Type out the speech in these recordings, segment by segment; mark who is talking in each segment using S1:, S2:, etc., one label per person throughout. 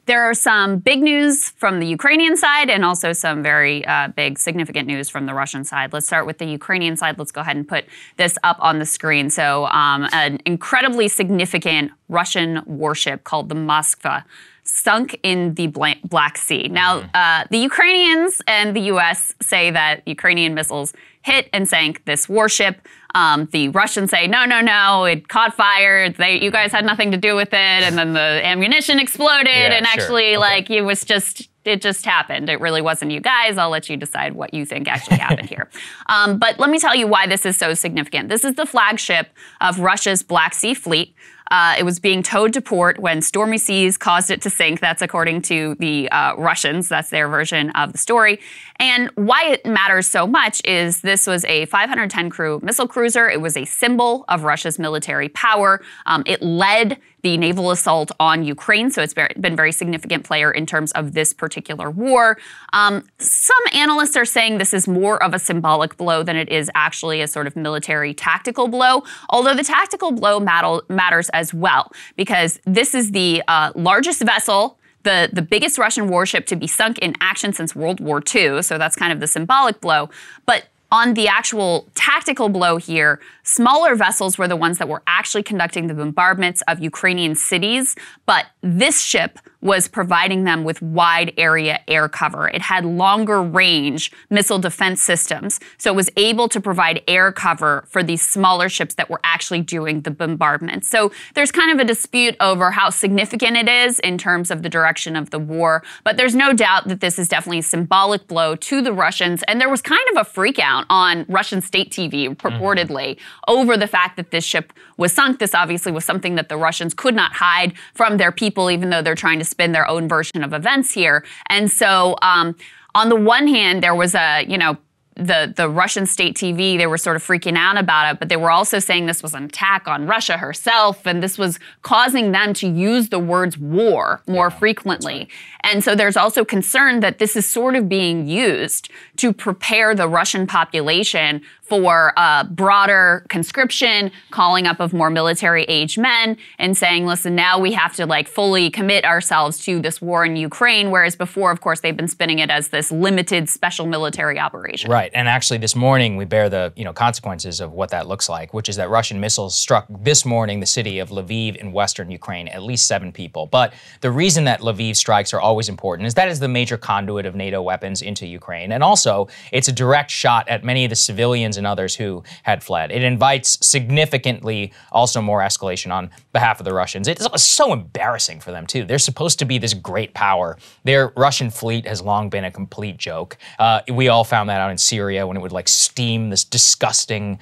S1: There are some big news from the Ukrainian side and also some very big, significant news from the Russian side. Let's start with the Ukrainian side. Let's go ahead and put this up on the screen. So an incredibly significant Russian warship called the Moskva sunk in the Black Sea. Now, the Ukrainians and the U.S. say that Ukrainian missiles hit and sank this warship. The Russians say, no, it caught fire. You guys had nothing to do with it. And then the ammunition exploded. And actually, it just happened. It really wasn't you guys. I'll let you decide what you think actually happened here. But let me tell you why this is so significant. This is the flagship of Russia's Black Sea Fleet. It was being towed to port when stormy seas caused it to sink. That's according to the Russians. That's their version of the story. And why it matters so much is this was a 510 crew missile cruiser. It was a symbol of Russia's military power. It led the naval assault on Ukraine, so it's been a very significant player in terms of this particular war. Some analysts are saying this is more of a symbolic blow than it is actually a sort of military tactical blow, although the tactical blow matters as well, because this is the largest vessel, the biggest Russian warship to be sunk in action since World War II, so that's kind of the symbolic blow. But on the actual tactical blow here, smaller vessels were the ones that were actually conducting the bombardments of Ukrainian cities, but this ship was providing them with wide area air cover. It had longer range missile defense systems, so it was able to provide air cover for these smaller ships that were actually doing the bombardment. So there's kind of a dispute over how significant it is in terms of the direction of the war, but there's no doubt that this is definitely a symbolic blow to the Russians, and there was kind of a freak out on Russian state TV, purportedly, over the fact that this ship was sunk. This obviously was something that the Russians could not hide from their people, even though they're trying to spin their own version of events here. And so on the one hand, there was the Russian state TV, they were sort of freaking out about it, but they were also saying this was an attack on Russia herself, and this was causing them to use the words war more frequently. Right. And so there's also concern that this is sort of being used to prepare the Russian population for broader conscription, calling up of more military-age men, and saying, listen, now we have to fully commit ourselves to this war in Ukraine, whereas before, of course, they've been spinning it as this limited special military operation.
S2: Right, and actually this morning we bear the consequences of what that looks like, which is that Russian missiles struck this morning the city of Lviv in western Ukraine, at least 7 people. But the reason that Lviv strikes are always important is that is the major conduit of NATO weapons into Ukraine, and also it's a direct shot at many of the civilians and others who had fled. It invites significantly also more escalation on behalf of the Russians. It's so embarrassing for them too. They're supposed to be this great power. Their Russian fleet has long been a complete joke. We all found that out in Syria when it would steam this disgusting,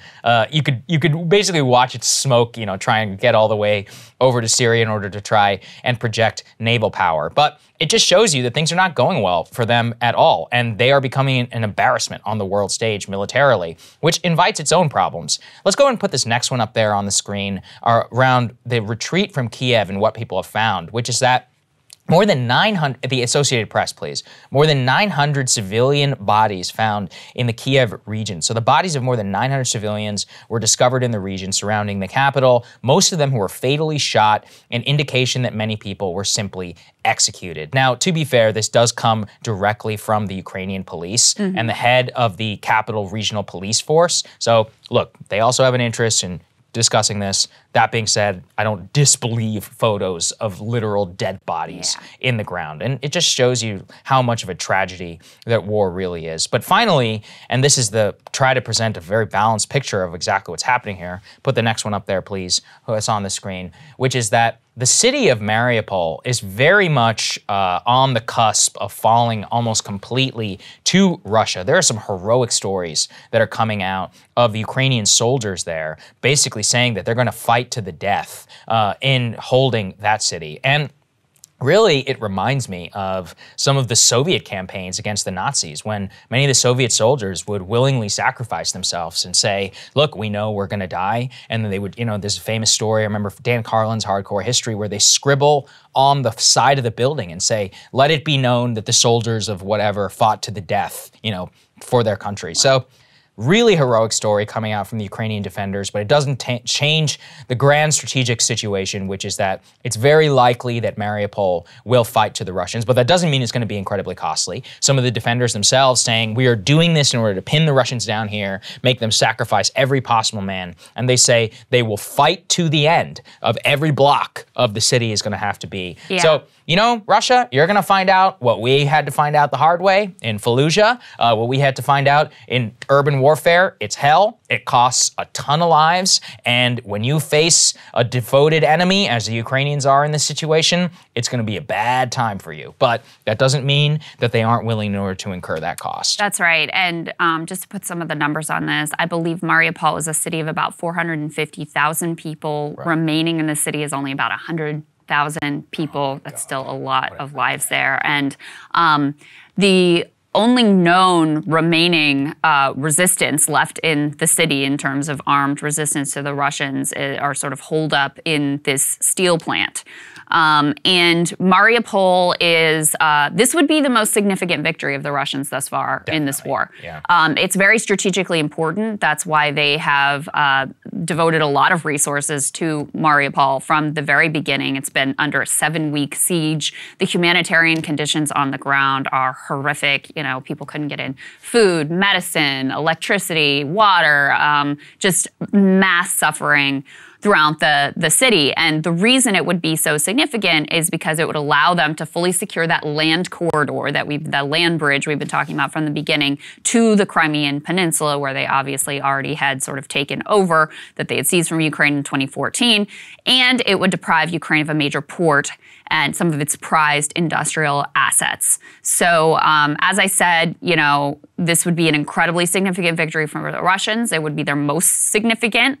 S2: you could basically watch it smoke, try and get all the way over to Syria in order to try and project naval power. But it just shows you that things are not going well for them at all, and they are becoming an embarrassment on the world stage militarily, which invites its own problems. Let's go and put this next one up there on the screen around the retreat from Kiev and what people have found, which is that more than 900, the Associated Press, please, more than 900 civilian bodies found in the Kiev region. So the bodies of more than 900 civilians were discovered in the region surrounding the capital, most of them who were fatally shot, an indication that many people were simply executed. Now, to be fair, this does come directly from the Ukrainian police and the head of the capital regional police force. So look, they also have an interest in discussing this. That being said, I don't disbelieve photos of literal dead bodies in the ground. And it just shows you how much of a tragedy that war really is. But finally, and this is try to present a very balanced picture of exactly what's happening here. Put the next one up there, please. It's on the screen, which is that the city of Mariupol is very much on the cusp of falling almost completely to Russia. There are some heroic stories that are coming out of Ukrainian soldiers there, basically saying that they're going to fight to the death in holding that city. And really, it reminds me of some of the Soviet campaigns against the Nazis, when many of the Soviet soldiers would willingly sacrifice themselves and say, look, we know we're going to die. And then they would, there's a famous story, I remember Dan Carlin's Hardcore History, where they scribble on the side of the building and say, let it be known that the soldiers of whatever fought to the death, for their country. So really heroic story coming out from the Ukrainian defenders, but it doesn't change the grand strategic situation, which is that it's very likely that Mariupol will fight to the Russians, but that doesn't mean it's going to be incredibly costly. Some of the defenders themselves saying, we are doing this in order to pin the Russians down here, make them sacrifice every possible man, and they say they will fight to the end of every block of the city is going to have to be.
S1: Yeah.
S2: So, you know, Russia, you're going to find out what we had to find out the hard way in Fallujah, what we had to find out in urban warfare. It's hell. It costs a ton of lives. And when you face a devoted enemy, as the Ukrainians are in this situation, it's going to be a bad time for you. But that doesn't mean that they aren't willing in order to incur that cost.
S1: That's right. And just to put some of the numbers on this, I believe Mariupol is a city of about 450,000 people. Right. Remaining in the city is only about 100,000 people. That's still a lot of lives there. And the only known remaining resistance left in the city in terms of armed resistance to the Russians are sort of holed up in this steel plant. And Mariupol is, this would be the most significant victory of the Russians thus far. Definitely. In this war.
S2: Yeah.
S1: It's very strategically important. That's why they have devoted a lot of resources to Mariupol from the very beginning. It's been under a 7-week siege. The humanitarian conditions on the ground are horrific. You know, people couldn't get in food, medicine, electricity, water, just mass suffering throughout the city. And the reason it would be so significant is because it would allow them to fully secure that land corridor, the land bridge we've been talking about from the beginning, to the Crimean Peninsula, where they obviously already had sort of taken over, that they had seized from Ukraine in 2014. And it would deprive Ukraine of a major port and some of its prized industrial assets. So as I said, you know, this would be an incredibly significant victory for the Russians. It would be their most significant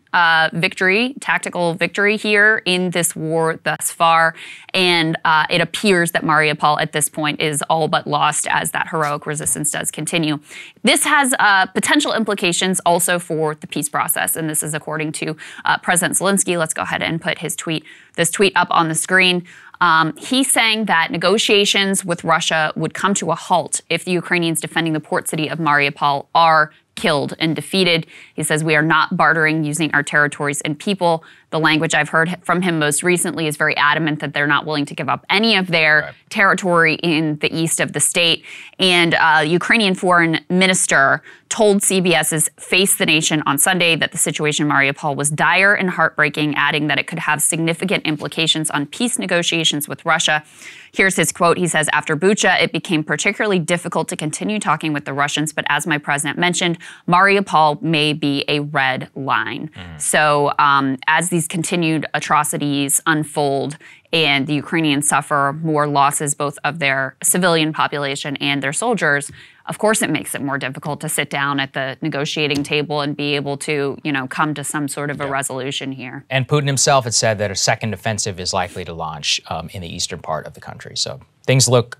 S1: victory, tactical victory here in this war thus far. And it appears that Mariupol at this point is all but lost as that heroic resistance does continue. This has potential implications also for the peace process. And this is according to President Zelensky. Let's go ahead and put this tweet up on the screen. He's saying that negotiations with Russia would come to a halt if the Ukrainians defending the port city of Mariupol are killed and defeated. He says, we are not bartering using our territories and people. The language I've heard from him most recently is very adamant that they're not willing to give up any of their territory in the east of the state. And Ukrainian foreign minister told CBS's Face the Nation on Sunday that the situation in Mariupol was dire and heartbreaking, adding that it could have significant implications on peace negotiations with Russia. Here's his quote. He says, after Bucha, it became particularly difficult to continue talking with the Russians, but as my president mentioned, Mariupol may be a red line. So as these continued atrocities unfold and the Ukrainians suffer more losses both of their civilian population and their soldiers, of course it makes it more difficult to sit down at the negotiating table and be able to, you know, come to some sort of a resolution here. And
S2: Putin himself had said that a second offensive is likely to launch in the eastern part of the country. So things look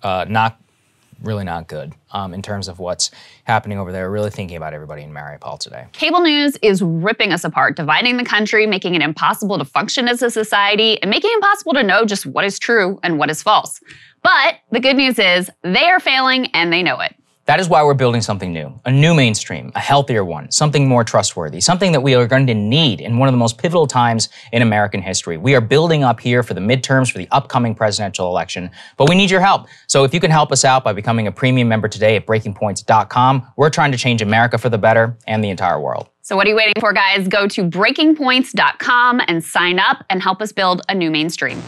S2: really not good in terms of what's happening over there. Really thinking about everybody in Mariupol today.
S1: Cable news is ripping us apart, dividing the country, making it impossible to function as a society, and making it impossible to know just what is true and what is false. But the good news is they are failing and they know it.
S2: That is why we're building something new, a new mainstream, a healthier one, something more trustworthy, something that we are going to need in one of the most pivotal times in American history. We are building up here for the midterms, for the upcoming presidential election, but we need your help. So if you can help us out by becoming a premium member today at breakingpoints.com, we're trying to change America for the better and the entire world.
S1: So what are you waiting for, guys? Go to breakingpoints.com and sign up and help us build a new mainstream.